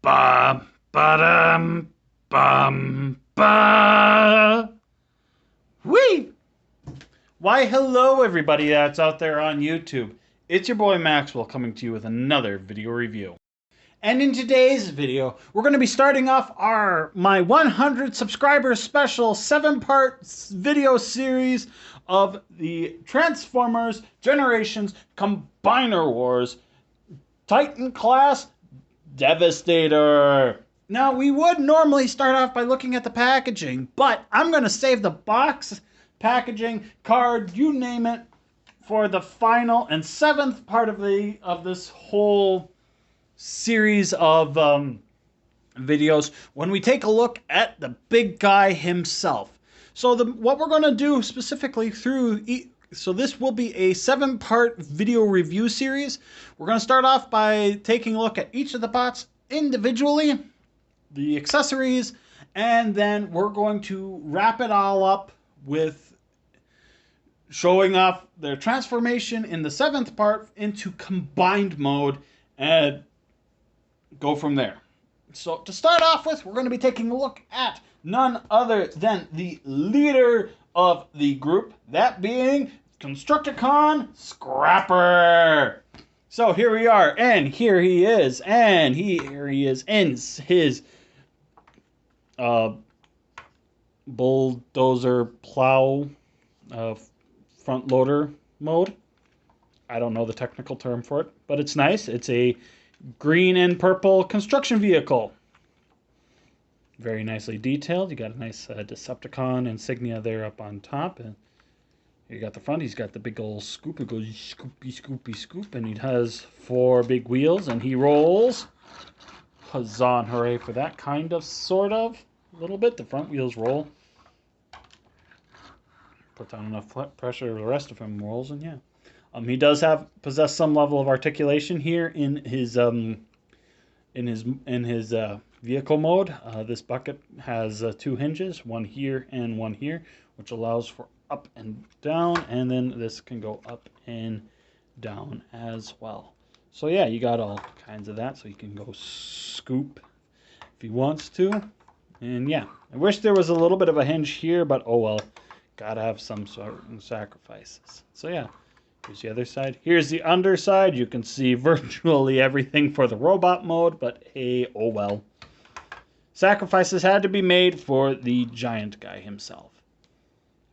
Ba ba dum bum ba. Wee! Why, hello everybody that's out there on YouTube. It's your boy Maxwell coming to you with another video review. And in today's video, we're going to be starting off my 100 subscribers special 7-part video series of the Transformers Generations Combiner Wars Titan Class Devastator. Now, we would normally start off by looking at the packaging, but I'm going to save the box, packaging, card, you name it, for the final and 7th part of this whole series of videos when we take a look at the big guy himself. So what we're going to do specifically so this will be a 7-part video review series. We're going to start off by taking a look at each of the bots individually, the accessories, and then we're going to wrap it all up with showing off their transformation in the 7th part into combined mode and go from there. So to start off with, we're going to be taking a look at none other than the leader of the group, that being Constructicon Scrapper. So here we are, and here he is in his bulldozer plow front loader mode. I don't know the technical term for it, but it's nice. It's a green and purple construction vehicle. Very nicely detailed. You got a nice Decepticon insignia there up on top. And you got the front. He's got the big old scoop. It goes scoopy, scoopy, scoop. And he has 4 big wheels. And he rolls. Huzzah and hooray for that. Kind of, sort of. A little bit. The front wheels roll. Put down enough pressure, the rest of him rolls. And yeah. He does possess some level of articulation here in his vehicle mode. This bucket has 2 hinges, one here and one here, which allows for up and down, and then this can go up and down as well. So yeah, you got all kinds of that, so you can go scoop if he wants to. And yeah, I wish there was a little bit of a hinge here, but oh well, gotta have some certain sacrifices. So yeah. Here's the other side. Here's the underside. You can see virtually everything for the robot mode, but hey, oh well. Sacrifices had to be made for the giant guy himself.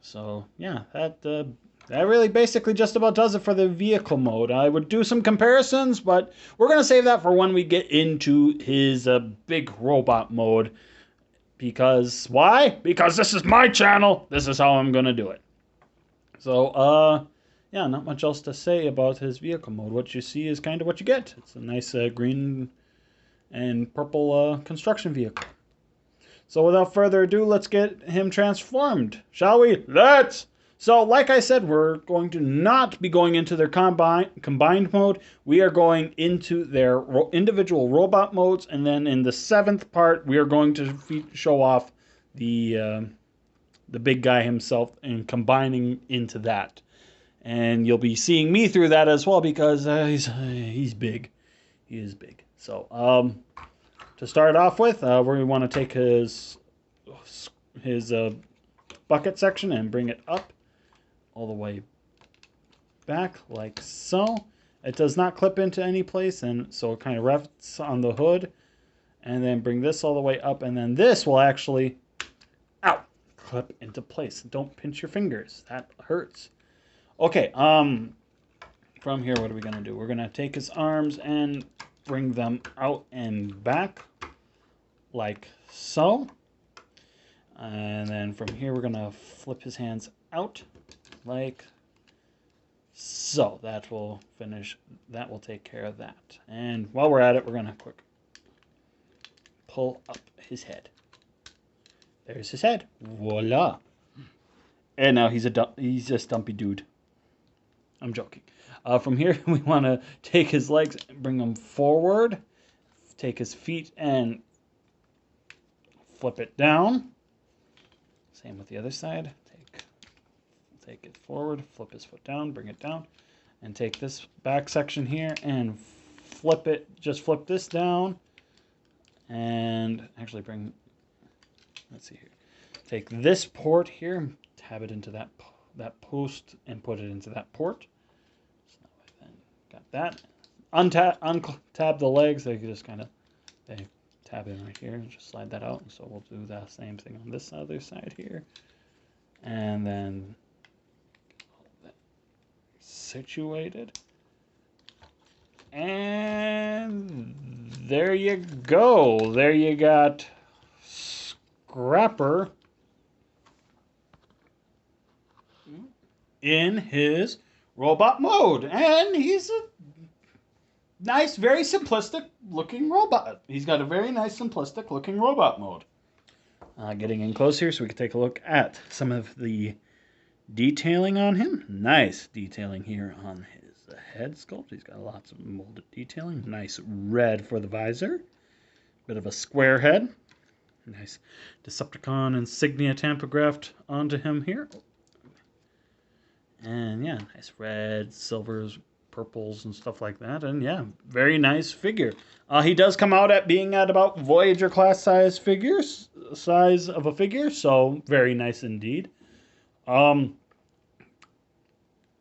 So yeah, that really basically just about does it for the vehicle mode. I would do some comparisons, but we're going to save that for when we get into his big robot mode. Because, why? Because this is my channel. This is how I'm going to do it. So, yeah, not much else to say about his vehicle mode. What you see is kind of what you get. It's a nice green and purple construction vehicle. So without further ado, let's get him transformed, shall we? Let's! So like I said, we're going to not be going into their combined mode. We are going into their individual robot modes, and then in the 7th part, we are going to show off the big guy himself and combining into that. And you'll be seeing me through that as well because he's big. He is big. So to start off with, we want to take his bucket section and bring it up all the way back like so. It does not clip into any place, and so it kind of rests on the hood. And then bring this all the way up, and then this will actually, clip into place. Don't pinch your fingers. That hurts. Okay, from here, what are we going to do? We're going to take his arms and bring them out and back, like so. And then from here, we're going to flip his hands out, like so. That will take care of that. And while we're at it, we're going to quick pull up his head. There's his head. Voila. And now he's just dumpy dude. I'm joking. From here, we want to take his legs and bring them forward. Take his feet and flip it down. Same with the other side. Take it forward, flip his foot down, bring it down, and take this back section here and flip it. Just flip this down And actually let's see here. Take this port here, tab it into that post, and put it into that port. So then got that. Untab the legs. They just kind of tab in right here and just slide that out. So we'll do the same thing on this other side here, and then situated. And there you go. There you got Scrapper in his robot mode. And he's a nice, very simplistic looking robot. He's got a very nice, simplistic looking robot mode. Getting in close here so we can take a look at some of the detailing on him. Nice detailing here on his head sculpt. He's got lots of molded detailing. Nice red for the visor. Bit of a square head. Nice Decepticon insignia tampographed onto him here. And yeah, nice red, silvers, purples, and stuff like that. And yeah, very nice figure. He does come out at being at about Voyager class size of a figure, so very nice indeed.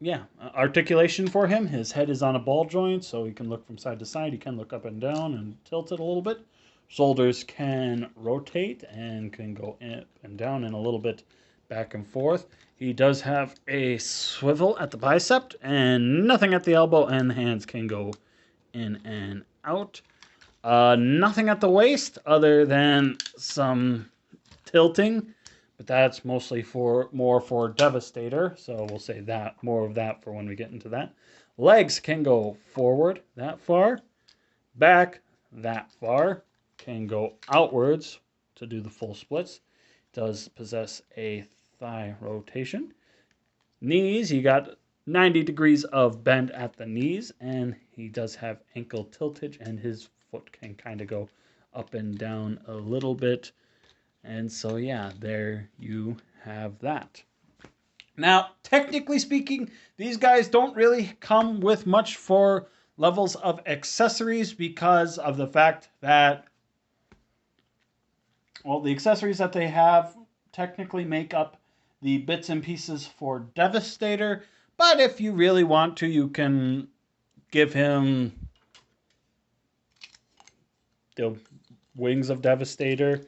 Yeah, articulation for him. His head is on a ball joint, so he can look from side to side. He can look up and down and tilt it a little bit. Shoulders can rotate and can go up and down and a little bit back and forth. He does have a swivel at the bicep and nothing at the elbow, and the hands can go in and out. Nothing at the waist other than some tilting. But that's mostly more for Devastator, so we'll say that more of that for when we get into that. Legs can go forward that far, back that far, can go outwards to do the full splits. Does possess a thigh rotation. Knees, he got 90 degrees of bend at the knees, and he does have ankle tiltage, and his foot can kind of go up and down a little bit. And so, yeah, there you have that. Now, technically speaking, these guys don't really come with much for levels of accessories because of the fact that, well, the accessories that they have technically make up the bits and pieces for Devastator. But if you really want to, you can give him the wings of Devastator,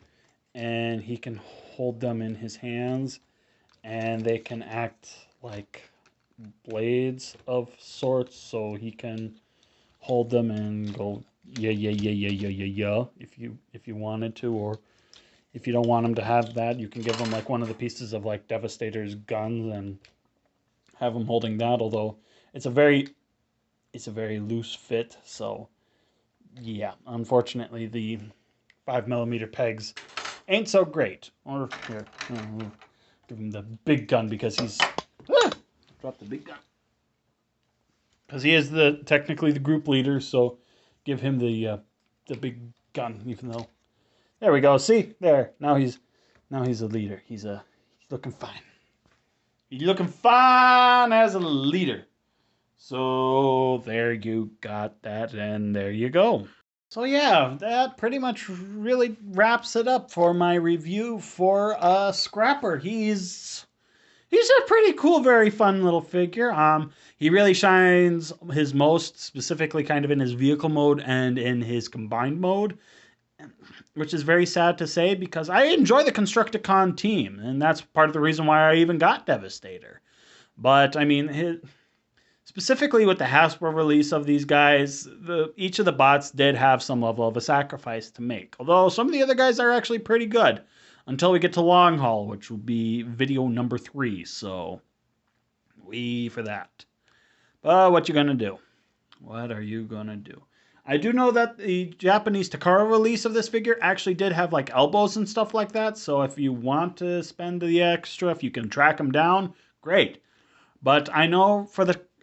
and he can hold them in his hands, and they can act like blades of sorts, so he can hold them and go yeah if you wanted to, or if you don't want him to have that, you can give him like one of the pieces of like Devastator's guns and have him holding that, although it's a very loose fit, so yeah, unfortunately the 5mm pegs ain't so great. Or here, give him the big gun because he's drop the big gun because he is technically the group leader. So give him the big gun, even though there we go. See there, now he's a leader. He's looking fine. He's looking fine as a leader. So there you got that, and there you go. So yeah, that pretty much really wraps it up for my review for Scrapper. He's a pretty cool, very fun little figure. He really shines his most specifically kind of in his vehicle mode and in his combined mode, which is very sad to say because I enjoy the Constructicon team, and that's part of the reason why I even got Devastator. But I mean, specifically with the Hasbro release of these guys, each of the bots did have some level of a sacrifice to make. Although some of the other guys are actually pretty good. Until we get to Long Haul, which will be video number 3. So, for that. But what you gonna do? What are you gonna do? I do know that the Japanese Takara release of this figure actually did have like elbows and stuff like that. So if you want to spend the extra, if you can track him down, great. But I know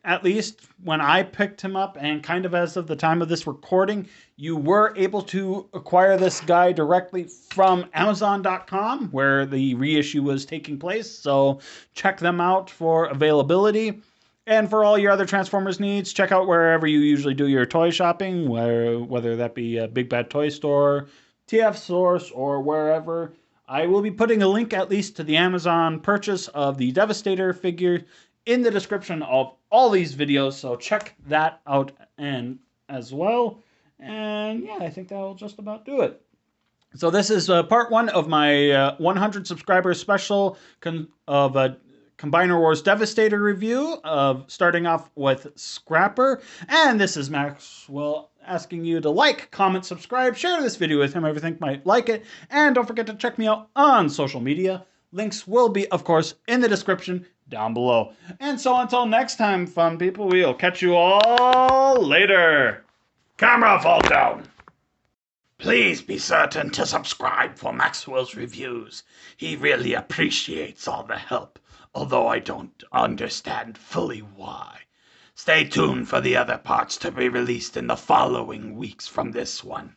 at least when I picked him up, and kind of as of the time of this recording, you were able to acquire this guy directly from Amazon.com, where the reissue was taking place. So check them out for availability. And for all your other Transformers needs, check out wherever you usually do your toy shopping, whether that be a Big Bad Toy Store, TF Source or wherever. I will be putting a link at least to the Amazon purchase of the Devastator figure in the description of all these videos, so check that out and as well. And yeah, I think that will just about do it. So this is part one of my 100 subscribers special of a Combiner Wars Devastator review, of starting off with Scrapper. And this is Maxwell asking you to like, comment, subscribe, share this video with whomever you think might like it, and don't forget to check me out on social media. Links will be, of course, in the description down below. And so until next time, fun people, we'll catch you all later. Camera fall down. Please be certain to subscribe for Maxwell's reviews. He really appreciates all the help, although I don't understand fully why. Stay tuned for the other parts to be released in the following weeks from this one.